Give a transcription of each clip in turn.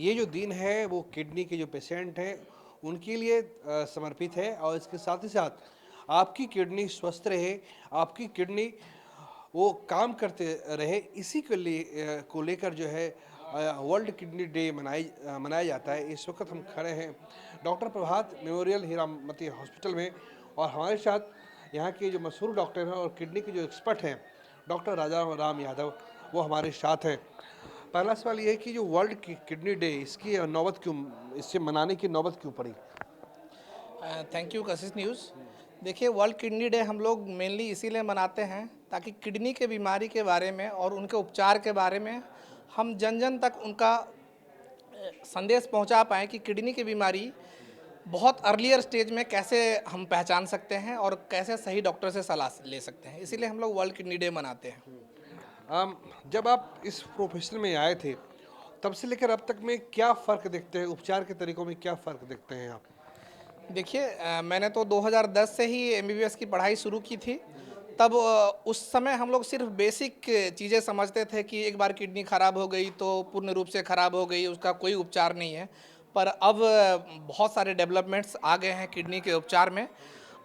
ये जो दिन है वो किडनी के जो पेशेंट हैं उनके लिए समर्पित है और इसके साथ ही साथ आपकी किडनी स्वस्थ रहे, आपकी किडनी वो काम करते रहे, इसी के लिए को लेकर जो है वर्ल्ड किडनी डे मनाया जाता है। इस वक्त हम खड़े हैं डॉक्टर प्रभात मेमोरियल हीरामती हॉस्पिटल में और हमारे साथ यहाँ के जो मशहूर डॉक्टर हैं और किडनी के जो एक्सपर्ट हैं डॉक्टर राजा राम यादव, वो हमारे साथ हैं। पहला सवाल ये है कि जो वर्ल्ड किडनी डे इसकी नौबत क्यों, इससे मनाने की नौबत क्यों पड़ी? Thank you Kashish news. देखिए, वर्ल्ड किडनी डे हम लोग मेनली इसीलिए मनाते हैं ताकि किडनी के बीमारी के बारे में और उनके उपचार के बारे में हम जन जन तक उनका संदेश पहुंचा पाएँ कि किडनी की बीमारी बहुत अर्लियर स्टेज में कैसे हम पहचान सकते हैं और कैसे सही डॉक्टर से सलाह ले सकते हैं। इसीलिए हम लोग वर्ल्ड किडनी डे मनाते हैं। जब आप इस प्रोफेशन में आए थे तब से लेकर अब तक में क्या फ़र्क देखते हैं, उपचार के तरीकों में क्या फ़र्क देखते हैं आप? देखिए, मैंने तो 2010 से ही एमबीबीएस की पढ़ाई शुरू की थी। तब उस समय हम लोग सिर्फ बेसिक चीज़ें समझते थे कि एक बार किडनी ख़राब हो गई तो पूर्ण रूप से ख़राब हो गई, उसका कोई उपचार नहीं है। पर अब बहुत सारे डेवलपमेंट्स आ गए हैं किडनी के उपचार में।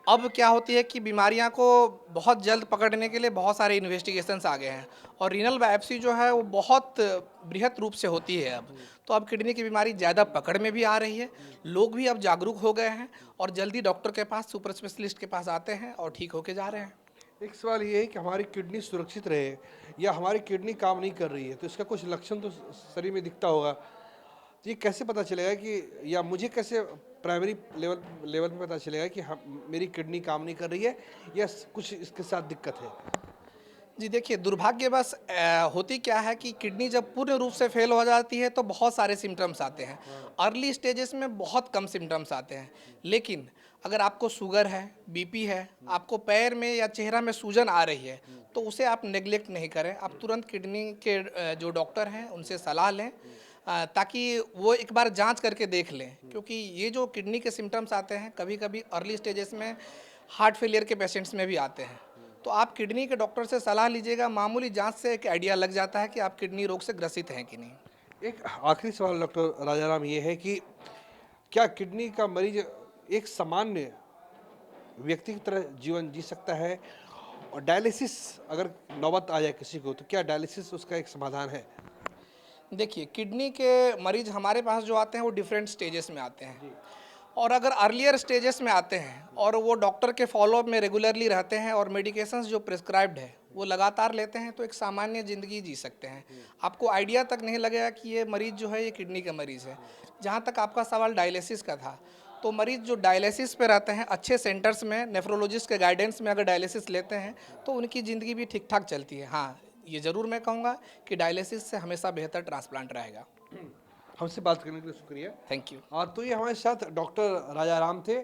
अब क्या होती है कि बीमारियां को बहुत जल्द पकड़ने के लिए बहुत सारे इन्वेस्टिगेशंस आ गए हैं और रीनल बायोप्सी जो है वो बहुत बृहत रूप से होती है अब। तो अब किडनी की बीमारी ज़्यादा पकड़ में भी आ रही है, लोग भी अब जागरूक हो गए हैं और जल्दी डॉक्टर के पास, सुपर स्पेशलिस्ट के पास आते हैं और ठीक होके जा रहे हैं। एक सवाल ये है कि हमारी किडनी सुरक्षित रहे या हमारी किडनी काम नहीं कर रही है तो इसका कुछ लक्षण तो शरीर में दिखता होगा। तो ये कैसे पता चलेगा कि, या मुझे कैसे प्राइमरी लेवल लेवल पे पता चलेगा कि हम मेरी किडनी काम नहीं कर रही है या कुछ इसके साथ दिक्कत है? जी देखिए, दुर्भाग्यवश होती क्या है कि किडनी जब पूर्ण रूप से फेल हो जाती है तो बहुत सारे सिम्टम्स आते हैं। अर्ली स्टेजेस में बहुत कम सिम्टम्स आते हैं। लेकिन अगर आपको शुगर है, बीपी है, आपको पैर में या चेहरा में सूजन आ रही है, तो उसे आप नेग्लेक्ट नहीं करें। आप तुरंत किडनी के जो डॉक्टर हैं उनसे सलाह लें, ताकि वो एक बार जांच करके देख लें। क्योंकि ये जो किडनी के सिम्टम्स आते हैं कभी-कभी अर्ली स्टेजेस में हार्ट फेलियर के पेशेंट्स में भी आते हैं। तो आप किडनी के डॉक्टर से सलाह लीजिएगा, मामूली जांच से एक आइडिया लग जाता है कि आप किडनी रोग से ग्रसित हैं कि नहीं। एक आखिरी सवाल डॉक्टर राजाराम ये है कि क्या किडनी का मरीज एक सामान्य व्यक्ति की तरह जीवन जी सकता है? और डायलिसिस अगर नौबत आ जाए किसी को तो क्या डायलिसिस उसका एक समाधान है? देखिए, किडनी के मरीज हमारे पास जो आते हैं वो डिफरेंट स्टेजेस में आते हैं और अगर अर्लियर स्टेजेस में आते हैं और वो डॉक्टर के फॉलोअप में रेगुलरली रहते हैं और मेडिकेशंस जो प्रिस्क्राइब्ड है वो लगातार लेते हैं तो एक सामान्य ज़िंदगी जी सकते हैं। आपको आइडिया तक नहीं लगेगा कि ये मरीज़ जो है ये किडनी का मरीज़ है। जहाँ तक आपका सवाल डायलिसिस का था, तो मरीज़ जो डायलिसिस पे रहते हैं अच्छे सेंटर्स में नेफ्रोलॉजिस्ट के गाइडेंस में अगर डायलिसिस लेते हैं तो उनकी ज़िंदगी भी ठीक ठाक चलती है। हाँ, ये ज़रूर मैं कहूँगा कि डायलिसिस से हमेशा बेहतर ट्रांसप्लांट रहेगा। हमसे बात करने के लिए शुक्रिया। Thank you. और तो ये हमारे साथ डॉक्टर राजाराम थे।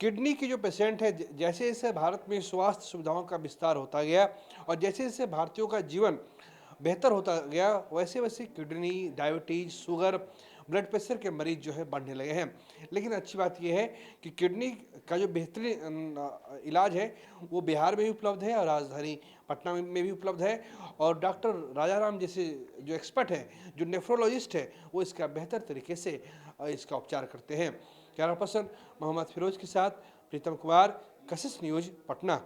किडनी के जो पेशेंट है, जैसे जैसे भारत में स्वास्थ्य सुविधाओं का विस्तार होता गया और जैसे जैसे भारतीयों का जीवन बेहतर होता गया वैसे वैसे kidney, diabetes, sugar, blood pressure के मरीज जो है बढ़ने लगे हैं। लेकिन अच्छी बात यह है कि किडनी का जो बेहतरीन इलाज है वो बिहार में भी उपलब्ध है और राजधानी पटना में भी उपलब्ध है। और डॉक्टर राजाराम जैसे जो एक्सपर्ट है, जो नेफ्रोलॉजिस्ट है, वो इसका बेहतर तरीके से इसका उपचार करते हैं। कैमरा पर्सन मोहम्मद फिरोज के साथ प्रीतम कुमार, कशिश न्यूज़, पटना।